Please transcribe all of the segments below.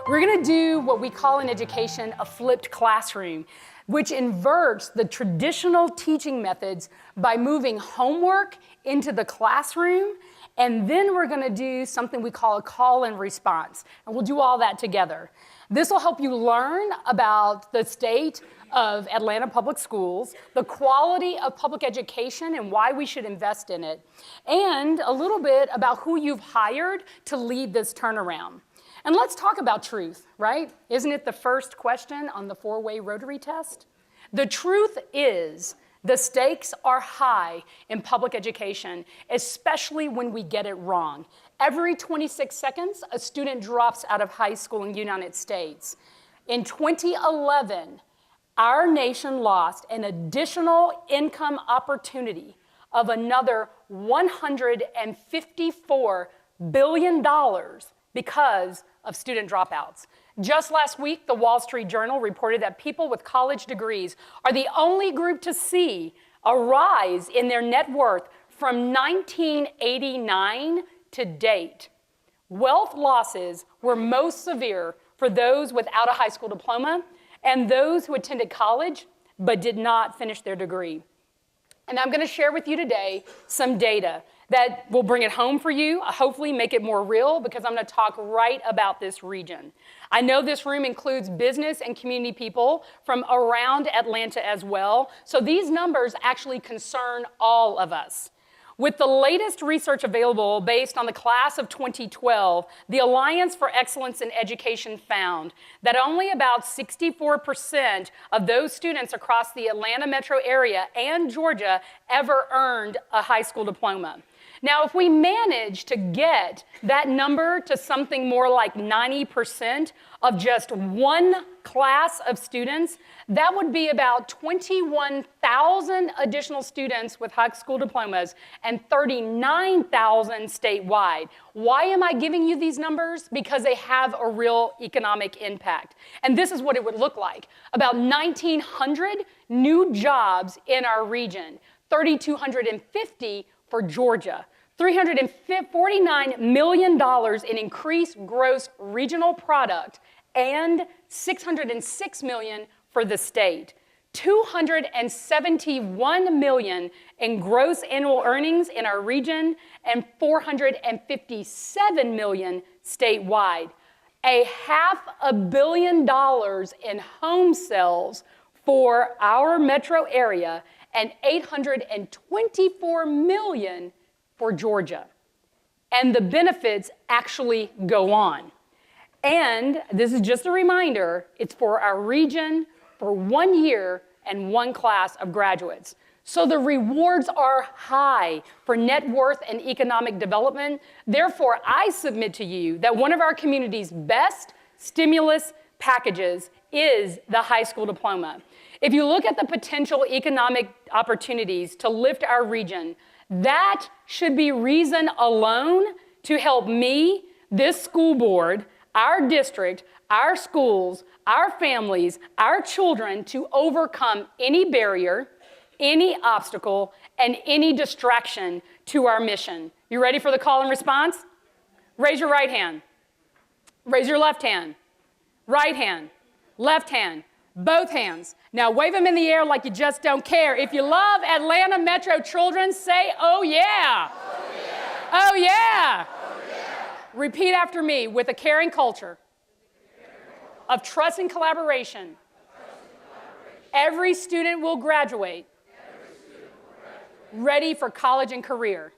We're going to do what we call in education a flipped classroom, which inverts the traditional teaching methods by moving homework into the classroom. And then we're going to do something we call a call and response. And we'll do all that together. This will help you learn about the state of Atlanta Public Schools, the quality of public education and why we should invest in it, and a little bit about who you've hired to lead this turnaround. And let's talk about truth, right? Isn't it the first question on the four-way Rotary test? The truth is the stakes are high in public education, especially when we get it wrong. Every 26 seconds, a student drops out of high school in the United States. In 2011, our nation lost an additional income opportunity of another $154 billion because of student dropouts. Just last week, the Wall Street Journal reported that people with college degrees are the only group to see a rise in their net worth from 1989 to date. Wealth losses were most severe for those without a high school diploma and those who attended college but did not finish their degree. And I'm going to share with you today some data that will bring it home for you, hopefully make it more real, because I'm going to talk right about this region. I know this room includes business and community people from around Atlanta as well, so these numbers actually concern all of us. With the latest research available based on the class of 2012, the Alliance for Excellence in Education found that only about 64% of those students across the Atlanta metro area and Georgia ever earned a high school diploma. Now, if we manage to get that number to something more like 90% of just one class of students, that would be about 21,000 additional students with high school diplomas and 39,000 statewide. Why am I giving you these numbers? Because they have a real economic impact. And this is what it would look like. About 1,900 new jobs in our region, 3,250 for Georgia, $349 million in increased gross regional product, and $606 million for the state. $271 million in gross annual earnings in our region, and $457 million statewide. $500 million in home sales for our metro area, and $824 million for Georgia. And the benefits actually go on. And this is just a reminder, it's for our region for 1 year and one class of graduates. So the rewards are high for net worth and economic development. Therefore, I submit to you that one of our community's best stimulus packages is the high school diploma. If you look at the potential economic opportunities to lift our region, that should be reason alone to help me, this school board, our district, our schools, our families, our children to overcome any barrier, any obstacle, and any distraction to our mission. You ready for the call and response? Raise your right hand. Raise your left hand. Right hand. Left hand. Both hands. Now wave them in the air like you just don't care. If you love Atlanta Metro children, say, oh yeah. Oh yeah. Oh yeah. Oh yeah. Repeat after me. With a caring culture of trust and collaboration, every student will graduate ready for college and career.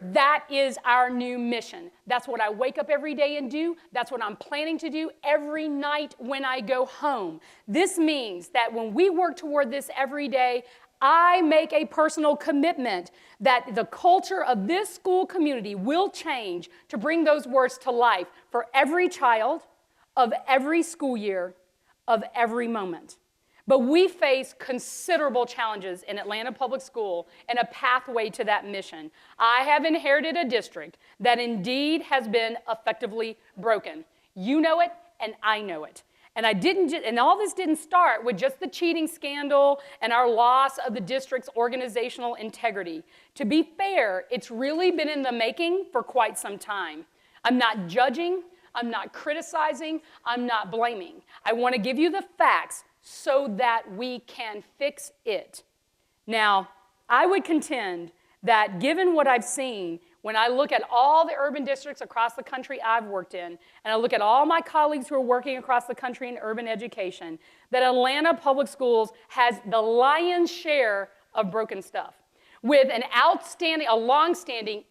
That is our new mission. That's what I wake up every day and do. That's what I'm planning to do every night when I go home. This means that when we work toward this every day, I make a personal commitment that the culture of this school community will change to bring those words to life for every child of every school year, of every moment. But we face considerable challenges in Atlanta Public School and a pathway to that mission. I have inherited a district that indeed has been effectively broken. You know it, and I know it. And all this didn't start with just the cheating scandal and our loss of the district's organizational integrity. To be fair, it's really been in the making for quite some time. I'm not judging. I'm not criticizing, I'm not blaming. I want to give you the facts so that we can fix it. Now, I would contend that given what I've seen, when I look at all the urban districts across the country I've worked in, and I look at all my colleagues who are working across the country in urban education, that Atlanta Public Schools has the lion's share of broken stuff, with a long-standing,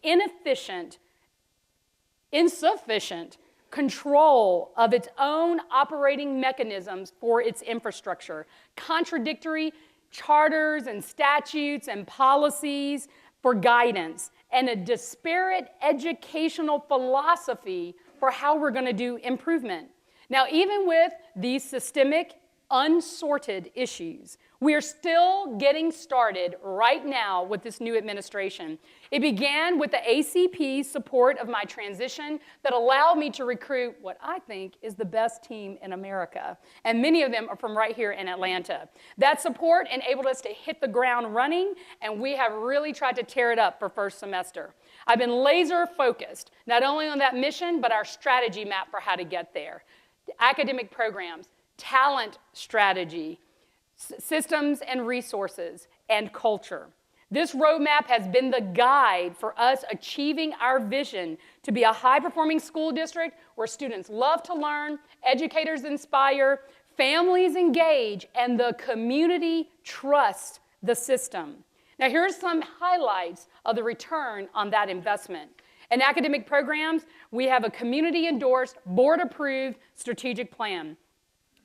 insufficient control of its own operating mechanisms for its infrastructure, contradictory charters and statutes and policies for guidance, and a disparate educational philosophy for how we're going to do improvement. Now, even with these systemic, unsorted issues, we are still getting started right now with this new administration. It began with the ACP's support of my transition that allowed me to recruit what I think is the best team in America. And many of them are from right here in Atlanta. That support enabled us to hit the ground running, and we have really tried to tear it up for first semester. I've been laser focused, not only on that mission, but our strategy map for how to get there. Academic programs, talent strategy, systems and resources, and culture. This roadmap has been the guide for us achieving our vision to be a high-performing school district where students love to learn, educators inspire, families engage, and the community trusts the system. Now, here's some highlights of the return on that investment. In academic programs, we have a community-endorsed, board-approved strategic plan.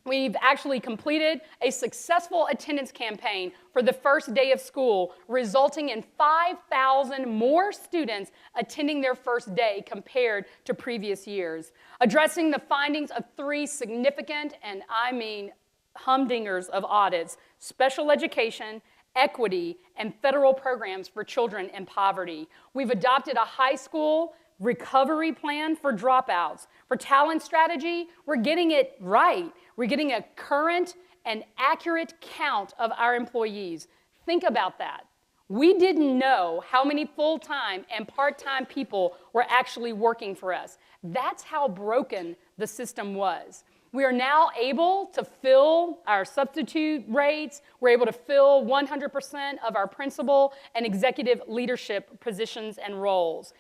We've actually completed a successful attendance campaign for the first day of school, resulting in 5,000 more students attending their first day compared to previous years, addressing the findings of 3 significant, and I mean humdingers of audits: special education, equity, and federal programs for children in poverty. We've adopted a high school recovery plan for dropouts. For talent strategy, we're getting it right. We're getting a current and accurate count of our employees. Think about that. We didn't know how many full-time and part-time people were actually working for us. That's how broken the system was. We are now able to fill our substitute rates. We're able to fill 100% of our principal and executive leadership positions and roles.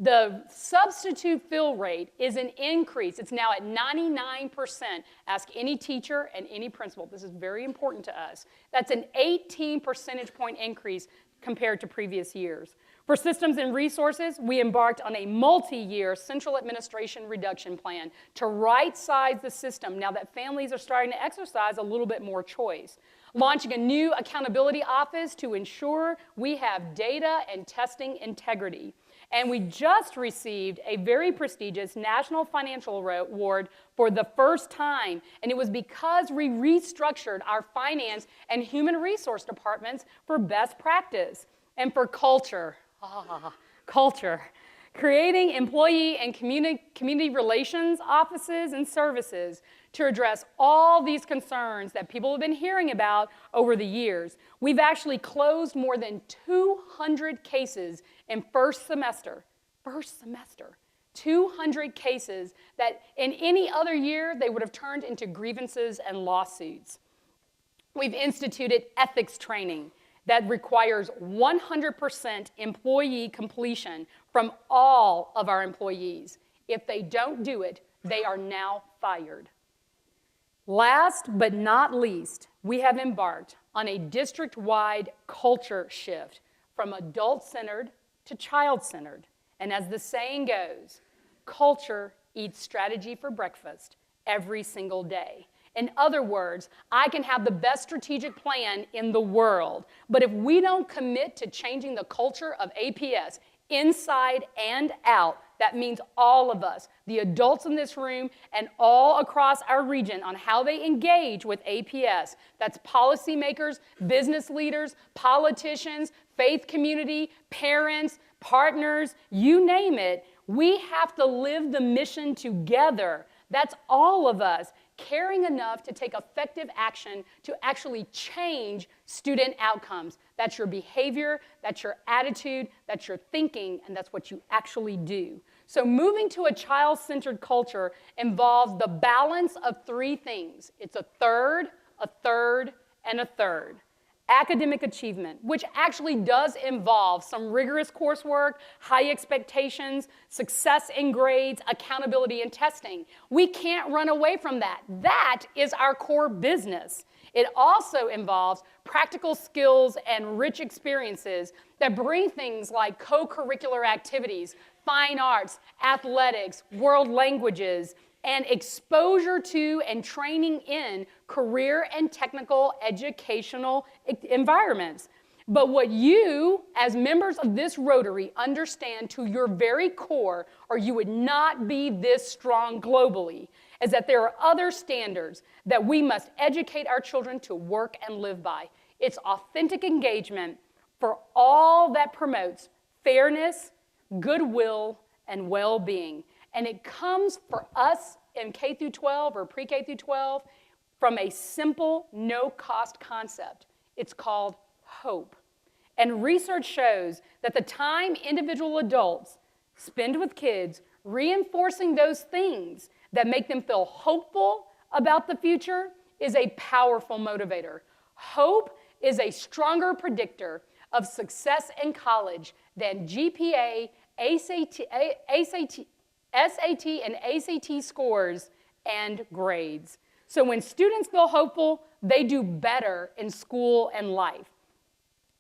The substitute fill rate is an increase. It's now at 99%. Ask any teacher and any principal. This is very important to us. That's an 18 percentage point increase compared to previous years. For systems and resources, we embarked on a multi-year central administration reduction plan to right-size the system now that families are starting to exercise a little bit more choice. Launching a new accountability office to ensure we have data and testing integrity. And we just received a very prestigious National Financial Award for the first time, and it was because we restructured our finance and human resource departments for best practice. And for culture, culture. Creating employee and community relations offices and services to address all these concerns that people have been hearing about over the years. We've actually closed more than 200 cases in first semester. 200 cases that in any other year they would have turned into grievances and lawsuits. We've instituted ethics training that requires 100% employee completion from all of our employees. If they don't do it, they are now fired. Last but not least, we have embarked on a district-wide culture shift from adult-centered to child-centered. And as the saying goes, culture eats strategy for breakfast every single day. In other words, I can have the best strategic plan in the world, but if we don't commit to changing the culture of APS inside and out, that means all of us, the adults in this room and all across our region, on how they engage with APS. That's policymakers, business leaders, politicians, faith community, parents, partners, you name it. We have to live the mission together. That's all of us caring enough to take effective action to actually change student outcomes. That's your behavior, that's your attitude, that's your thinking, and that's what you actually do. So moving to a child-centered culture involves the balance of three things. It's a third, and a third. Academic achievement, which actually does involve some rigorous coursework, high expectations, success in grades, accountability in testing. We can't run away from that. That is our core business. It also involves practical skills and rich experiences that bring things like co-curricular activities, fine arts, athletics, world languages, and exposure to and training in career and technical educational environments. But what you, as members of this Rotary, understand to your very core, or you would not be this strong globally, is that there are other standards that we must educate our children to work and live by. It's authentic engagement for all that promotes fairness, goodwill, and well-being. And it comes for us in K through 12 or pre-K through 12 from a simple, no-cost concept. It's called hope. And research shows that the time individual adults spend with kids reinforcing those things that make them feel hopeful about the future is a powerful motivator. Hope is a stronger predictor of success in college than GPA, SAT and ACT scores and grades. So when students feel hopeful, they do better in school and life.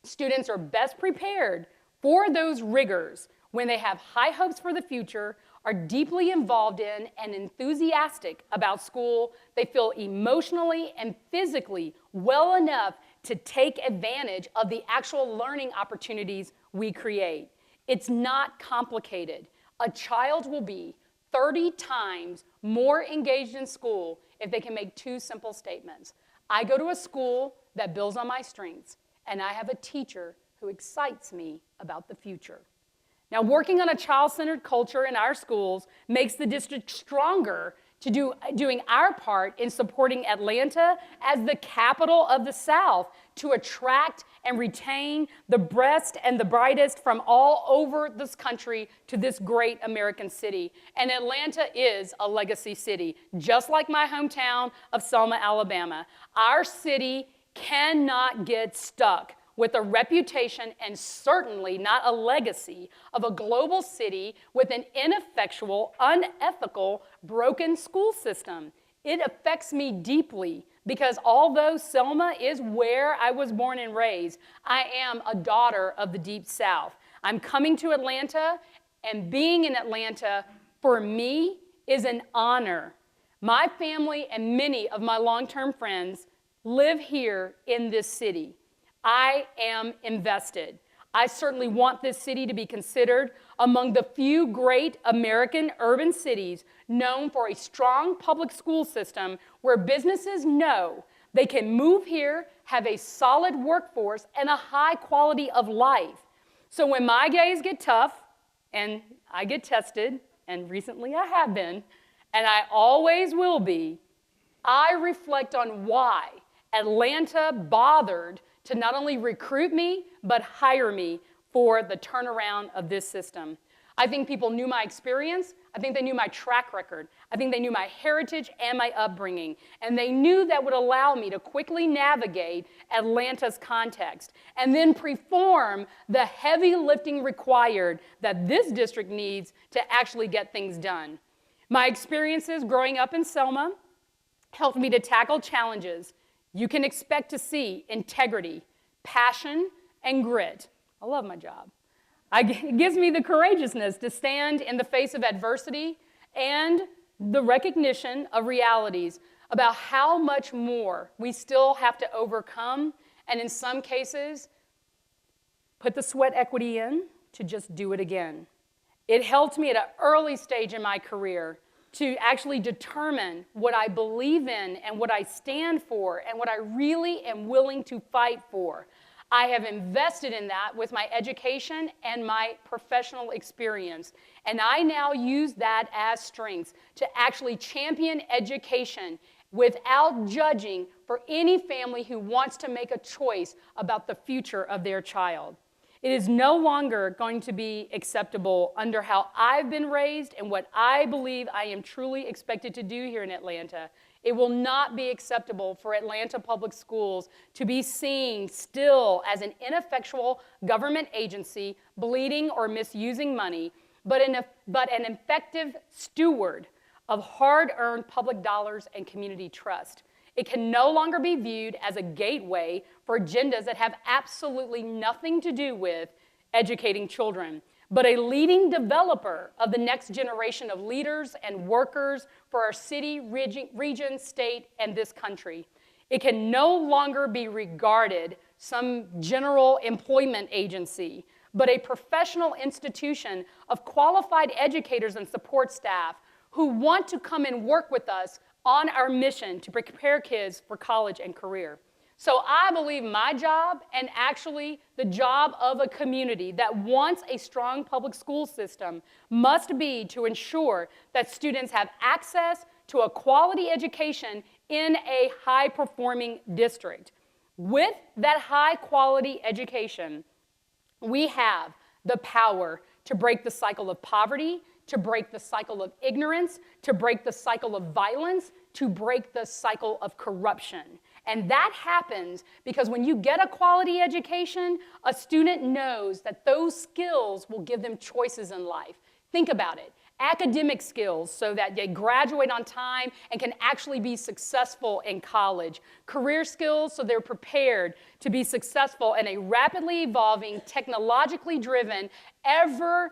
Students are best prepared for those rigors when they have high hopes for the future, are deeply involved in and enthusiastic about school. They feel emotionally and physically well enough to take advantage of the actual learning opportunities we create. It's not complicated. A child will be 30 times more engaged in school if they can make two simple statements. I go to a school that builds on my strengths, and I have a teacher who excites me about the future. Now, working on a child-centered culture in our schools makes the district stronger to doing our part in supporting Atlanta as the capital of the South to attract and retain the best and the brightest from all over this country to this great American city. And Atlanta is a legacy city, just like my hometown of Selma, Alabama. Our city cannot get stuck with a reputation and certainly not a legacy of a global city with an ineffectual, unethical, broken school system. It affects me deeply because although Selma is where I was born and raised, I am a daughter of the Deep South. I'm coming to Atlanta, and being in Atlanta for me is an honor. My family and many of my long-term friends live here in this city. I am invested. I certainly want this city to be considered among the few great American urban cities known for a strong public school system where businesses know they can move here, have a solid workforce, and a high quality of life. So when my days get tough, and I get tested, and recently I have been, and I always will be, I reflect on why Atlanta bothered to not only recruit me, but hire me for the turnaround of this system. I think people knew my experience. I think they knew my track record. I think they knew my heritage and my upbringing. And they knew that would allow me to quickly navigate Atlanta's context and then perform the heavy lifting required that this district needs to actually get things done. My experiences growing up in Selma helped me to tackle challenges. You can expect to see integrity, passion, and grit. I love my job. It gives me the courageousness to stand in the face of adversity and the recognition of realities about how much more we still have to overcome, and in some cases, put the sweat equity in to just do it again. It helped me at an early stage in my career to actually determine what I believe in and what I stand for and what I really am willing to fight for. I have invested in that with my education and my professional experience. And I now use that as strengths to actually champion education without judging for any family who wants to make a choice about the future of their child. It is no longer going to be acceptable under how I've been raised and what I believe I am truly expected to do here in Atlanta. It will not be acceptable for Atlanta Public Schools to be seen still as an ineffectual government agency bleeding or misusing money, but an effective steward of hard-earned public dollars and community trust. It can no longer be viewed as a gateway for agendas that have absolutely nothing to do with educating children, but a leading developer of the next generation of leaders and workers for our city, region, state, and this country. It can no longer be regarded some general employment agency, but a professional institution of qualified educators and support staff who want to come and work with us on our mission to prepare kids for college and career. So I believe my job, and actually the job of a community that wants a strong public school system, must be to ensure that students have access to a quality education in a high-performing district. With that high-quality education, we have the power to break the cycle of poverty, to break the cycle of ignorance, to break the cycle of violence, to break the cycle of corruption. And that happens because when you get a quality education, a student knows that those skills will give them choices in life. Think about it. Academic skills so that they graduate on time and can actually be successful in college. Career skills so they're prepared to be successful in a rapidly evolving, technologically driven, ever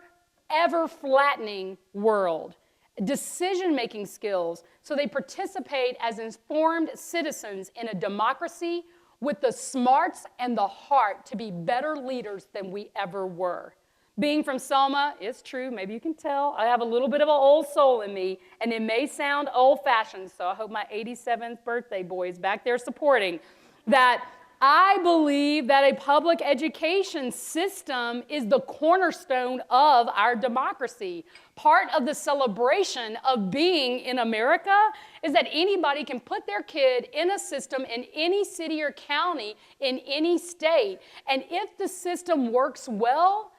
flattening world. Decision-making skills so they participate as informed citizens in a democracy with the smarts and the heart to be better leaders than we ever were. Being from Selma, it's true, maybe you can tell, I have a little bit of an old soul in me, and it may sound old-fashioned, so I hope my 87th birthday boy is back there supporting that. I believe that a public education system is the cornerstone of our democracy. Part of the celebration of being in America is that anybody can put their kid in a system in any city or county in any state. And if the system works well,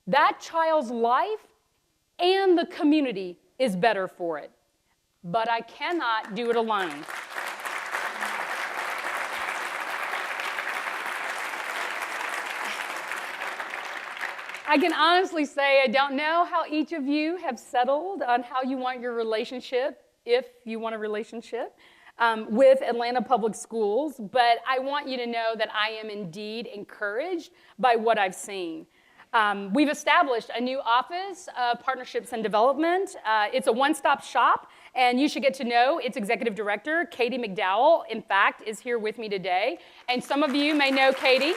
that child's life and the community is better for it. But I cannot do it alone. I can honestly say I don't know how each of you have settled on how you want your relationship, if you want a relationship, with Atlanta Public Schools, but I want you to know that I am indeed encouraged by what I've seen. We've established a new office of partnerships and development. It's a one-stop shop, and you should get to know its executive director, Katie McDowell, in fact, is here with me today. And some of you may know Katie.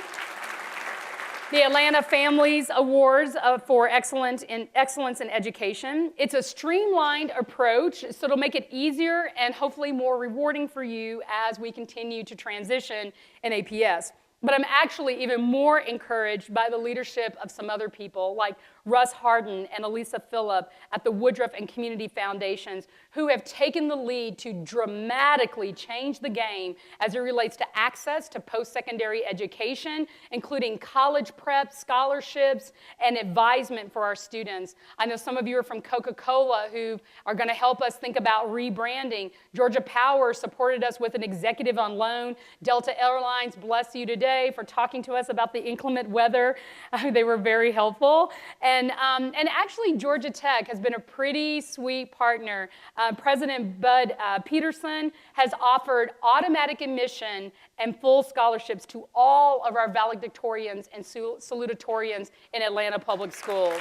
The Atlanta Families Awards for Excellence in Education. It's a streamlined approach, so it'll make it easier and hopefully more rewarding for you as we continue to transition in APS. But I'm actually even more encouraged by the leadership of some other people like Russ Harden and Elisa Phillip at the Woodruff and Community Foundations, who have taken the lead to dramatically change the game as it relates to access to post-secondary education, including college prep, scholarships, and advisement for our students. I know some of you are from Coca-Cola who are going to help us think about rebranding. Georgia Power supported us with an executive on loan. Delta Airlines, bless you today for talking to us about the inclement weather. They were very helpful. And actually, Georgia Tech has been a pretty sweet partner. President Bud Peterson has offered automatic admission and full scholarships to all of our valedictorians and salutatorians in Atlanta Public Schools.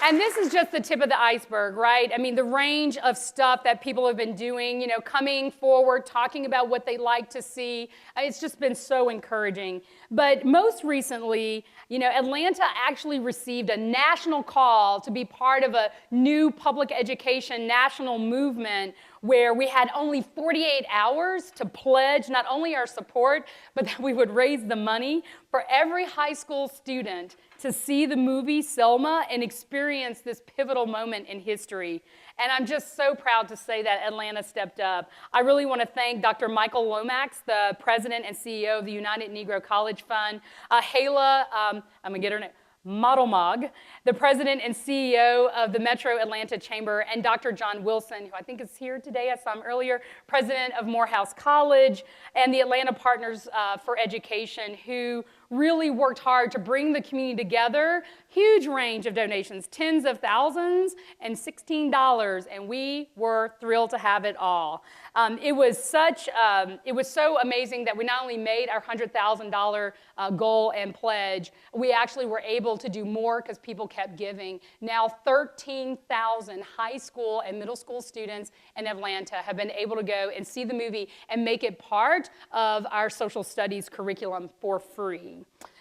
And this is just the tip of the iceberg, right? I mean, the range of stuff that people have been doing, coming forward, talking about what they'd like to see. It's just been so encouraging. But most recently, Atlanta actually received a national call to be part of a new public education national movement where we had only 48 hours to pledge not only our support, but that we would raise the money for every high school student to see the movie Selma and experience this pivotal moment in history. And I'm just so proud to say that Atlanta stepped up. I really want to thank Dr. Michael Lomax, the president and CEO of the United Negro College Fund, Hala, I'm going to get her name, Modelmog, the president and CEO of the Metro Atlanta Chamber, and Dr. John Wilson, who I think is here today, I saw him earlier, president of Morehouse College, and the Atlanta Partners for Education, who really worked hard to bring the community together. Huge range of donations, tens of thousands and $16, and we were thrilled to have it all. It was so amazing that we not only made our $100,000 goal and pledge, we actually were able to do more because people kept giving. Now 13,000 high school and middle school students in Atlanta have been able to go and see the movie and make it part of our social studies curriculum for free.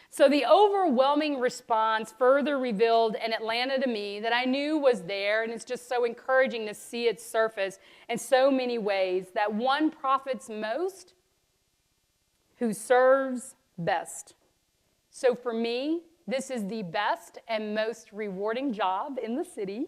So the overwhelming response further revealed an Atlanta to me that I knew was there, and it's just so encouraging to see it surface in so many ways, that one profits most who serves best. So for me, this is the best and most rewarding job in the city,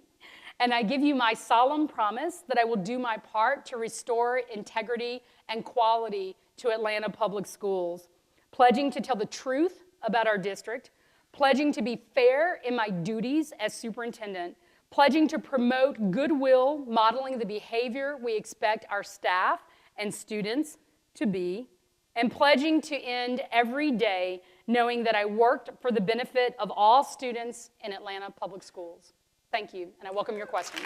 and I give you my solemn promise that I will do my part to restore integrity and quality to Atlanta Public Schools, pledging to tell the truth about our district, pledging to be fair in my duties as superintendent, pledging to promote goodwill, modeling the behavior we expect our staff and students to be, and pledging to end every day knowing that I worked for the benefit of all students in Atlanta Public Schools. Thank you, and I welcome your questions.